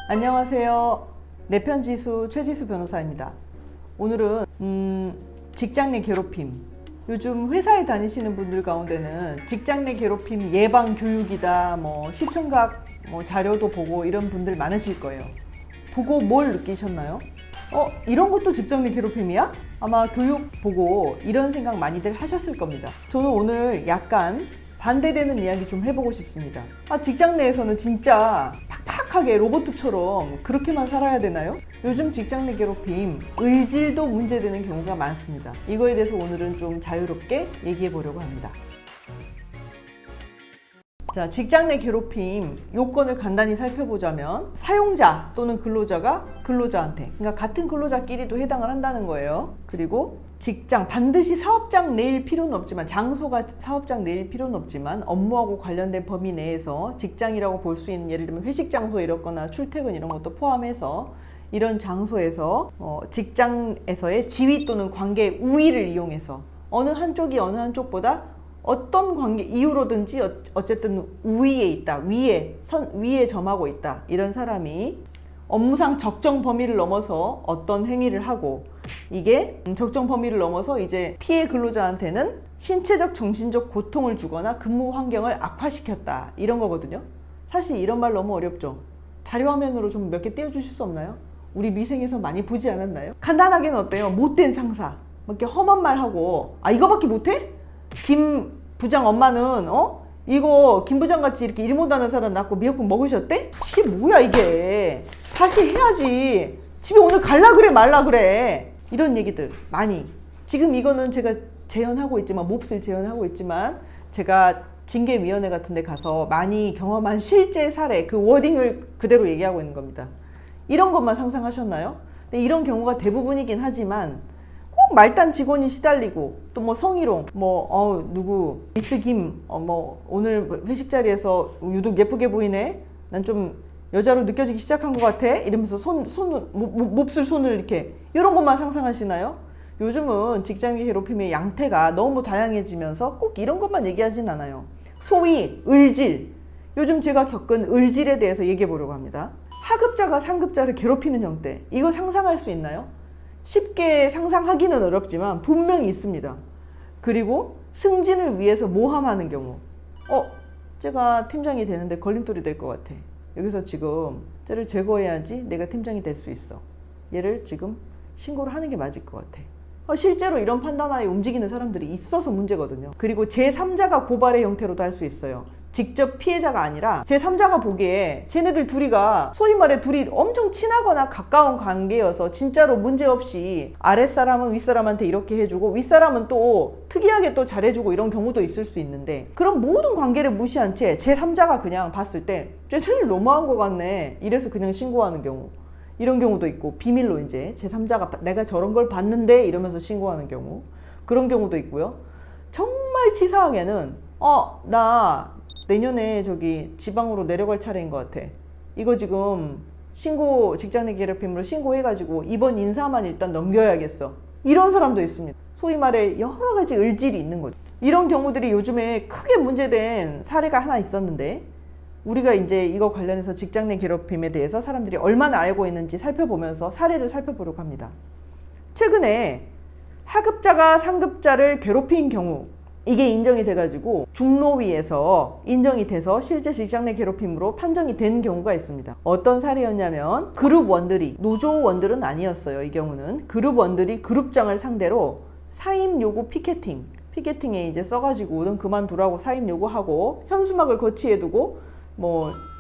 안녕하세요. 내편지수 최지수 변호사입니다. 오늘은 직장 내 괴롭힘, 요즘 회사에 다니시는 분들 가운데는 직장 내 괴롭힘 예방 교육이다, 시청각 자료도 보고 이런 분들 많으실 거예요. 보고 뭘 느끼셨나요? 이런 것도 직장 내 괴롭힘이야? 아마 교육 보고 이런 생각 많이들 하셨을 겁니다. 저는 오늘 약간 반대되는 이야기 좀 해보고 싶습니다. 직장 내에서는 진짜 팍팍하게 로봇처럼 그렇게만 살아야 되나요? 요즘 직장 내 괴롭힘, 의질도 문제되는 경우가 많습니다. 이거에 대해서 오늘은 좀 자유롭게 얘기해 보려고 합니다. 자, 직장 내 괴롭힘 요건을 간단히 살펴보자면 사용자 또는 근로자가 근로자한테, 그러니까 같은 근로자끼리도 해당을 한다는 거예요. 그리고 직장, 반드시 사업장 내일 필요는 없지만, 장소가 사업장 내일 필요는 없지만 업무하고 관련된 범위 내에서 직장이라고 볼 수 있는, 예를 들면 회식 장소 이렇거나 출퇴근 이런 것도 포함해서 이런 장소에서 직장에서의 지위 또는 관계 우위를 이용해서 어느 한쪽이 어느 한쪽보다 어떤 관계 이유로든지 어쨌든 우위에 있다, 위에 점하고 있다, 이런 사람이 업무상 적정 범위를 넘어서 어떤 행위를 하고, 이게 적정 범위를 넘어서 이제 피해 근로자한테는 신체적 정신적 고통을 주거나 근무 환경을 악화시켰다, 이런 거거든요. 사실 이런 말 너무 어렵죠. 자료 화면으로 좀 몇 개 띄워주실 수 없나요? 우리 미생에서 많이 보지 않았나요? 간단하게는 어때요? 못된 상사, 이렇게 험한 말 하고, 이거밖에 못해? 김 부장 엄마는 이거 김 부장 같이 이렇게 일 못하는 사람 낳고 미역국 먹으셨대? 이게 뭐야 이게? 다시 해야지. 집에 오늘 갈라 그래 말라 그래. 이런 얘기들 많이. 지금 이거는 제가 재연하고 있지만, 몹쓸 재연하고 있지만, 제가 징계위원회 같은 데 가서 많이 경험한 실제 사례, 그 워딩을 그대로 얘기하고 있는 겁니다. 이런 것만 상상하셨나요? 근데 이런 경우가 대부분이긴 하지만 꼭 말단 직원이 시달리고, 또 성희롱, 누구 미스 김 오늘 회식 자리에서 유독 예쁘게 보이네, 난 좀 여자로 느껴지기 시작한 것 같아, 이러면서 몹쓸 손을 이렇게, 이런 것만 상상하시나요? 요즘은 직장의 괴롭힘의 양태가 너무 다양해지면서 꼭 이런 것만 얘기하진 않아요. 소위 을질, 요즘 제가 겪은 을질에 대해서 얘기해 보려고 합니다. 하급자가 상급자를 괴롭히는 형태, 이거 상상할 수 있나요? 쉽게 상상하기는 어렵지만 분명히 있습니다. 그리고 승진을 위해서 모함하는 경우, 제가 팀장이 되는데 걸림돌이 될 것 같아, 여기서 지금 쟤를 제거해야지 내가 팀장이 될 수 있어, 얘를 지금 신고를 하는 게 맞을 것 같아. 실제로 이런 판단하에 움직이는 사람들이 있어서 문제거든요. 그리고 제3자가 고발의 형태로도 할 수 있어요. 직접 피해자가 아니라 제3자가 보기에 쟤네들 둘이가 소위 말해 둘이 엄청 친하거나 가까운 관계여서 진짜로 문제없이 아랫사람은 윗사람한테 이렇게 해주고 윗사람은 또 특이하게 또 잘해주고, 이런 경우도 있을 수 있는데, 그런 모든 관계를 무시한 채 제3자가 그냥 봤을 때 쟤네들 너무한 것 같네, 이래서 그냥 신고하는 경우, 이런 경우도 있고, 비밀로 이제 제3자가 내가 저런 걸 봤는데 이러면서 신고하는 경우, 그런 경우도 있고요. 정말 치사하게는 나 내년에 저기 지방으로 내려갈 차례인 것 같아, 이거 지금 직장 내 괴롭힘으로 신고해가지고 이번 인사만 일단 넘겨야겠어, 이런 사람도 있습니다. 소위 말해 여러 가지 을질이 있는 거죠. 이런 경우들이 요즘에 크게 문제된 사례가 하나 있었는데, 우리가 이제 이거 관련해서 직장 내 괴롭힘에 대해서 사람들이 얼마나 알고 있는지 살펴보면서 사례를 살펴보려고 합니다. 최근에 하급자가 상급자를 괴롭힌 경우, 이게 인정이 돼가지고 중노위에서 인정이 돼서 실제 직장 내 괴롭힘으로 판정이 된 경우가 있습니다. 어떤 사례였냐면, 그룹원들이, 노조원들은 아니었어요. 이 경우는 그룹원들이 그룹장을 상대로 사임 요구 피켓팅에 이제 써가지고 넌 그만두라고 사임 요구하고 현수막을 거치해두고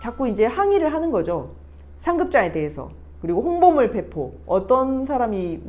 자꾸 이제 항의를 하는 거죠, 상급자에 대해서. 그리고 홍보물 배포, 어떤 사람이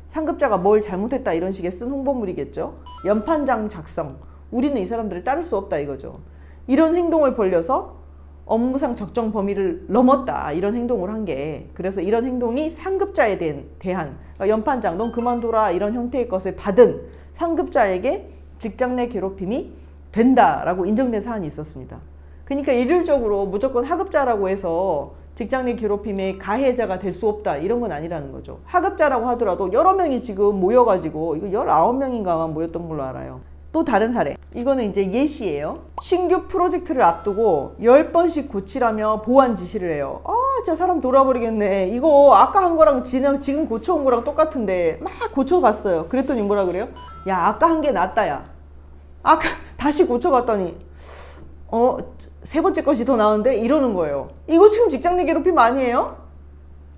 상급자가 뭘 잘못했다 이런 식의 쓴 홍보물이겠죠. 연판장 작성, 우리는 이 사람들을 따를 수 없다 이거죠. 이런 행동을 벌려서 업무상 적정 범위를 넘었다, 이런 행동을 한 게, 그래서 이런 행동이 상급자에 대한 연판장 넌 그만둬라 이런 형태의 것을 받은 상급자에게 직장 내 괴롭힘이 된다라고 인정된 사안이 있었습니다. 그러니까 일률적으로 무조건 하급자라고 해서 직장 내 괴롭힘의 가해자가 될 수 없다, 이런 건 아니라는 거죠. 하급자라고 하더라도 여러 명이 지금 모여가지고, 이거 19명인가만 모였던 걸로 알아요. 또 다른 사례, 이거는 이제 예시예요. 신규 프로젝트를 앞두고 10번씩 고치라며 보완 지시를 해요. 진짜 사람 돌아버리겠네. 이거 아까 한 거랑 지금 고쳐온 거랑 똑같은데 막 고쳐갔어요. 그랬더니 뭐라 그래요? 야, 아까 한 게 낫다, 야. 아까 다시 고쳐갔더니 세 번째 것이 더 나은데? 이러는 거예요. 이거 지금 직장 내 괴롭힘 아니에요?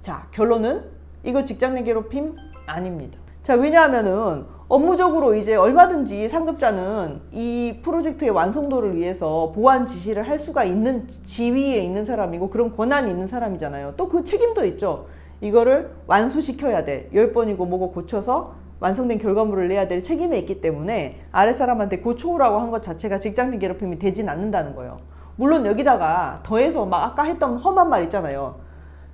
자, 결론은 이거 직장 내 괴롭힘 아닙니다. 자, 왜냐하면은 업무적으로 이제 얼마든지 상급자는 이 프로젝트의 완성도를 위해서 보완 지시를 할 수가 있는 지위에 있는 사람이고 그런 권한이 있는 사람이잖아요. 또 그 책임도 있죠. 이거를 완수시켜야 돼. 10번이고 뭐고 고쳐서 완성된 결과물을 내야 될 책임이 있기 때문에 아랫사람한테 고쳐오라고 한 것 자체가 직장 내 괴롭힘이 되진 않는다는 거예요. 물론 여기다가 더해서 막 아까 했던 험한 말 있잖아요.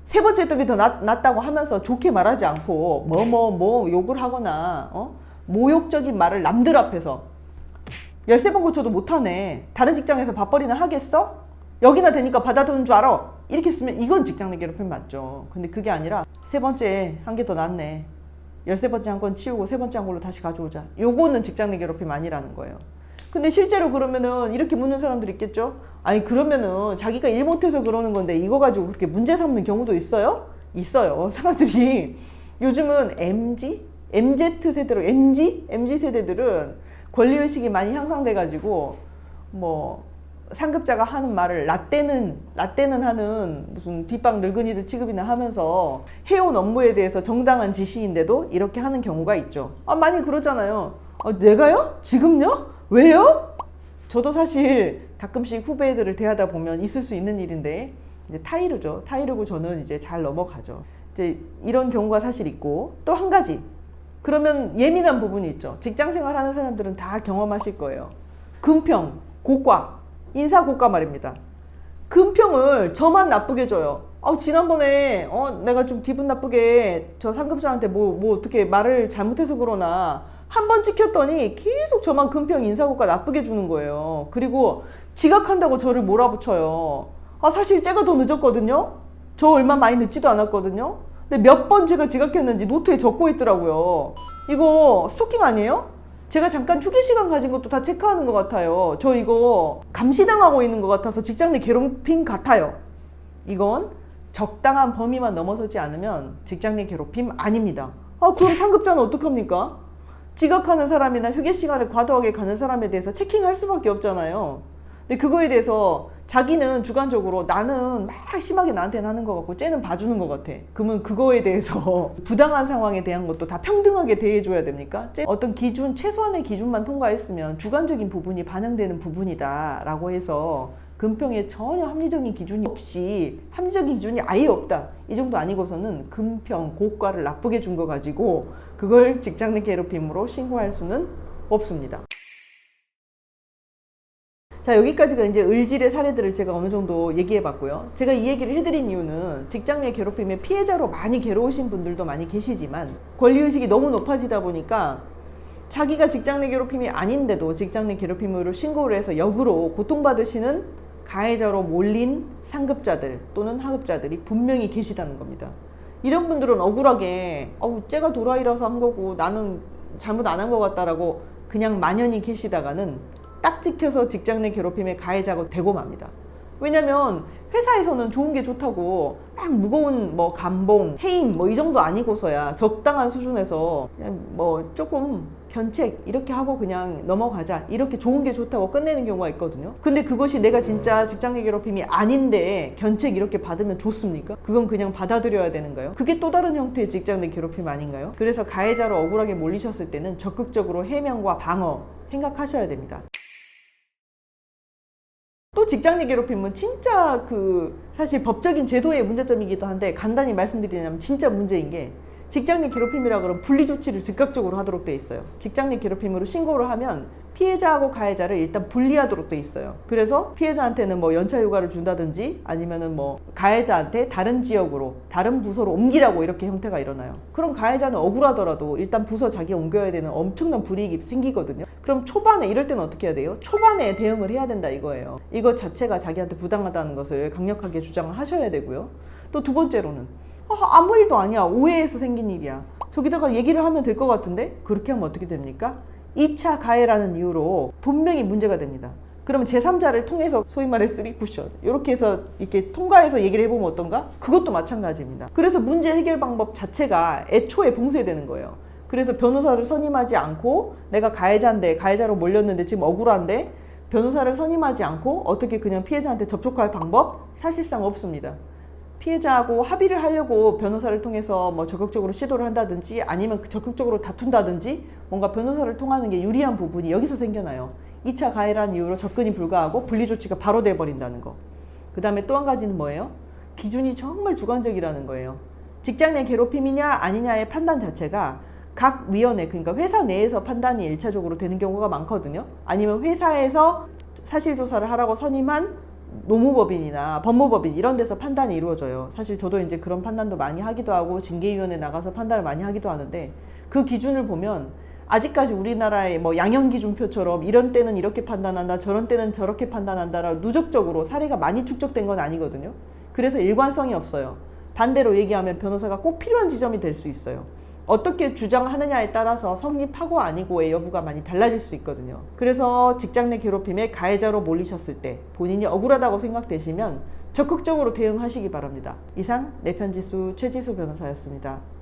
세 번째 했던 게 더 낫다고 하면서 좋게 말하지 않고 뭐 욕을 하거나 모욕적인 말을 남들 앞에서 13번 고쳐도 못하네. 다른 직장에서 밥벌이나 하겠어? 여기나 되니까 받아두는 줄 알아? 이렇게 쓰면 이건 직장 내 괴롭힘 맞죠. 근데 그게 아니라 세 번째 한 게 더 낫네. 13번째 한 건 치우고 세 번째 한 걸로 다시 가져오자. 요거는 직장 내 괴롭힘 아니라는 거예요. 근데 실제로 그러면은 이렇게 묻는 사람들이 있겠죠? 아니 그러면은 자기가 일 못해서 그러는 건데 이거 가지고 그렇게 문제 삼는 경우도 있어요? 있어요. 사람들이 요즘은 MZ 세대로 MZ 세대들은 권리의식이 많이 향상돼 가지고 뭐 상급자가 하는 말을 라떼는 하는 무슨 뒷방 늙은이들 취급이나 하면서 해온 업무에 대해서 정당한 지시인데도 이렇게 하는 경우가 있죠. 많이 그러잖아요. 내가요? 지금요? 왜요? 저도 사실 가끔씩 후배들을 대하다 보면 있을 수 있는 일인데 이제 타이르죠. 타이르고 저는 이제 잘 넘어가죠. 이제 이런 경우가 사실 있고 또 한 가지 그러면 예민한 부분이 있죠. 직장 생활하는 사람들은 다 경험하실 거예요. 금평, 고과, 인사고과 말입니다. 금평을 저만 나쁘게 줘요. 지난번에 내가 좀 기분 나쁘게 저 상급자한테 뭐 어떻게 말을 잘못해서 그러나 한 번 찍혔더니 계속 저만 금평 인사고과 나쁘게 주는 거예요. 그리고 지각한다고 저를 몰아붙여요. 사실 제가 더 늦었거든요. 저 얼마 많이 늦지도 않았거든요. 근데 몇 번 제가 지각했는지 노트에 적고 있더라고요. 이거 스토킹 아니에요? 제가 잠깐 휴게 시간 가진 것도 다 체크하는 것 같아요. 저 이거 감시당하고 있는 것 같아서 직장 내 괴롭힘 같아요. 이건 적당한 범위만 넘어서지 않으면 직장 내 괴롭힘 아닙니다. 그럼 상급자는 어떡합니까? 지각하는 사람이나 휴게 시간을 과도하게 가는 사람에 대해서 체킹할 수밖에 없잖아요. 근데 그거에 대해서 자기는 주관적으로 나는 막 심하게 나한테는 하는 것 같고 쟤는 봐주는 것 같아. 그러면 그거에 대해서 부당한 상황에 대한 것도 다 평등하게 대해줘야 됩니까? 어떤 기준, 최소한의 기준만 통과했으면 주관적인 부분이 반영되는 부분이다 라고 해서 금평에 전혀 합리적인 기준이 없이 합리적인 기준이 아예 없다. 이 정도 아니고서는 금평, 고과를 나쁘게 준 거 가지고 그걸 직장 내 괴롭힘으로 신고할 수는 없습니다. 자, 여기까지가 이제 을질의 사례들을 제가 어느 정도 얘기해 봤고요. 제가 이 얘기를 해드린 이유는 직장 내 괴롭힘의 피해자로 많이 괴로우신 분들도 많이 계시지만 권리의식이 너무 높아지다 보니까 자기가 직장 내 괴롭힘이 아닌데도 직장 내 괴롭힘으로 신고를 해서 역으로 고통받으시는 가해자로 몰린 상급자들 또는 하급자들이 분명히 계시다는 겁니다. 이런 분들은 억울하게 쟤가 도라이라서 한 거고 나는 잘못 안 한 것 같다라고 그냥 만연히 계시다가는 딱 찍혀서 직장 내 괴롭힘의 가해자가 되고 맙니다. 왜냐면 회사에서는 좋은 게 좋다고 막 무거운 뭐 감봉, 해임 뭐 이 정도 아니고서야 적당한 수준에서 그냥 뭐 조금 견책 이렇게 하고 그냥 넘어가자 이렇게 좋은 게 좋다고 끝내는 경우가 있거든요. 근데 그것이 내가 진짜 직장 내 괴롭힘이 아닌데 견책 이렇게 받으면 좋습니까? 그건 그냥 받아들여야 되는가요? 그게 또 다른 형태의 직장 내 괴롭힘 아닌가요? 그래서 가해자로 억울하게 몰리셨을 때는 적극적으로 해명과 방어 생각하셔야 됩니다. 또 직장 내 괴롭힘은 진짜 사실 법적인 제도의 문제점이기도 한데 간단히 말씀드리자면 진짜 문제인 게 직장 내 괴롭힘이라 그러면 분리 조치를 즉각적으로 하도록 돼 있어요. 직장 내 괴롭힘으로 신고를 하면 피해자하고 가해자를 일단 분리하도록 돼 있어요. 그래서 피해자한테는 뭐 연차 휴가를 준다든지 아니면은 뭐 가해자한테 다른 지역으로 다른 부서로 옮기라고 이렇게 형태가 일어나요. 그럼 가해자는 억울하더라도 일단 부서 자기 옮겨야 되는 엄청난 불이익이 생기거든요. 그럼 초반에 이럴 때는 어떻게 해야 돼요? 초반에 대응을 해야 된다 이거예요. 이것 자체가 자기한테 부당하다는 것을 강력하게 주장을 하셔야 되고요. 또 두 번째로는 아무 일도 아니야. 오해해서 생긴 일이야. 저기다가 얘기를 하면 될 것 같은데 그렇게 하면 어떻게 됩니까? 2차 가해라는 이유로 분명히 문제가 됩니다. 그러면 제3자를 통해서 소위 말해 3쿠션 이렇게 해서 이렇게 통과해서 얘기를 해보면 어떤가? 그것도 마찬가지입니다. 그래서 문제 해결 방법 자체가 애초에 봉쇄되는 거예요. 그래서 변호사를 선임하지 않고 내가 가해자인데 가해자로 몰렸는데 지금 억울한데 변호사를 선임하지 않고 어떻게 그냥 피해자한테 접촉할 방법? 사실상 없습니다. 피해자하고 합의를 하려고 변호사를 통해서 뭐 적극적으로 시도를 한다든지 아니면 적극적으로 다툰다든지 뭔가 변호사를 통하는 게 유리한 부분이 여기서 생겨나요. 2차 가해라는 이유로 접근이 불가하고 분리 조치가 바로 돼버린다는 거. 그 다음에 또 한 가지는 뭐예요? 기준이 정말 주관적이라는 거예요. 직장 내 괴롭힘이냐 아니냐의 판단 자체가 각 위원회, 그러니까 회사 내에서 판단이 1차적으로 되는 경우가 많거든요. 아니면 회사에서 사실조사를 하라고 선임한 노무법인이나 법무법인 이런 데서 판단이 이루어져요. 사실 저도 이제 그런 판단도 많이 하기도 하고 징계위원회 나가서 판단을 많이 하기도 하는데 그 기준을 보면 아직까지 우리나라의 뭐 양형기준표처럼 이런 때는 이렇게 판단한다 저런 때는 저렇게 판단한다라 누적적으로 사례가 많이 축적된 건 아니거든요. 그래서 일관성이 없어요. 반대로 얘기하면 변호사가 꼭 필요한 지점이 될 수 있어요. 어떻게 주장하느냐에 따라서 성립하고 아니고의 여부가 많이 달라질 수 있거든요. 그래서 직장 내 괴롭힘에 가해자로 몰리셨을 때 본인이 억울하다고 생각되시면 적극적으로 대응하시기 바랍니다. 이상 내편지수 최지수 변호사였습니다.